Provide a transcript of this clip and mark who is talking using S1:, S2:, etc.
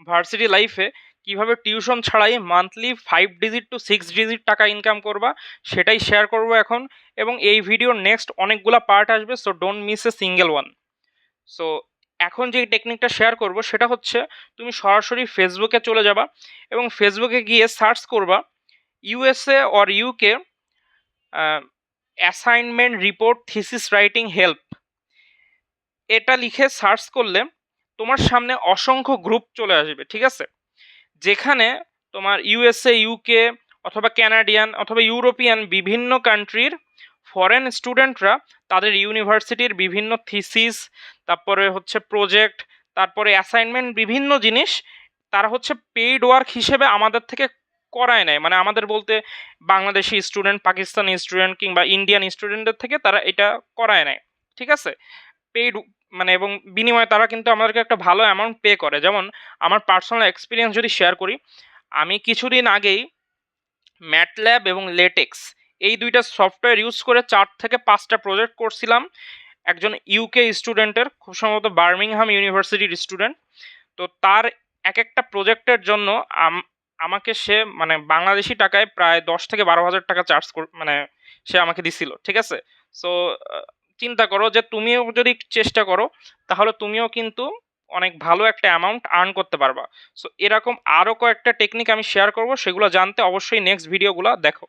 S1: Varsity লাইফে কিভাবে tuition ছাড়াই মান্থলি 5 ডিজিট টু 6 ডিজিট টাকা ইনকাম করবা সেটাই শেয়ার করব এখন। এবং এই ভিডিওর নেক্সট অনেকগুলা পার্ট আসবে, so don't miss a single one. So এখন যে টেকনিকটা শেয়ার করব সেটা হচ্ছে, তুমি সরাসরি ফেসবুকে চলে যাবা এবং ফেসবুকে গিয়ে সার্চ করবা USA or UK assignment report thesis writing help. এটা লিখে সার্চ করলে তোমার সামনে অসংখ্য গ্রুপ চলে আসবে, ঠিক আছে, যেখানে তোমার ইউএসএ, ইউকে অথবা ক্যানাডিয়ান অথবা ইউরোপিয়ান বিভিন্ন কান্ট্রির ফরেন স্টুডেন্টরা তাদের ইউনিভার্সিটির বিভিন্ন থিসিস, তারপরে হচ্ছে প্রজেক্ট, তারপরে অ্যাসাইনমেন্ট, বিভিন্ন জিনিস তারা হচ্ছে পেইড ওয়ার্ক হিসেবে আমাদের থেকে করায় নেয়। মানে আমাদের বলতে বাংলাদেশি স্টুডেন্ট, পাকিস্তানি স্টুডেন্ট কিংবা ইন্ডিয়ান স্টুডেন্টদের থেকে তারা এটা করায় নেয়, ঠিক আছে, পেইড। মানে এবং বিনিময়ে তারা কিন্তু আমাদেরকে একটা ভালো অ্যামাউন্ট পে করে। যেমন আমার পার্সোনাল এক্সপিরিয়েন্স যদি শেয়ার করি, আমি কিছুদিন আগেই ম্যাটল্যাব এবং লেটেক্স এই দুইটা সফটওয়্যার ইউজ করে 4 থেকে 5টা প্রজেক্ট করছিলাম একজন ইউকে স্টুডেন্টের, খুব সম্ভবত বার্মিংহাম ইউনিভার্সিটির স্টুডেন্ট। তো তার এক একটা প্রজেক্টের জন্য আমাকে সে মানে বাংলাদেশি টাকায় প্রায় 10 থেকে 12 হাজার টাকা চার্জ মানে সে আমাকে দিছিল, ঠিক আছে। সো চিন্তা করো যে তুমিও যদি একটু চেষ্টা করো তাহলে তুমিও কিন্তু অনেক ভালো একটা অ্যামাউন্ট আর্ন করতে পারবা। সো এরকম আরও কয়েকটা টেকনিক আমি শেয়ার করব, সেগুলো জানতে অবশ্যই নেক্সট ভিডিওগুলো দেখো।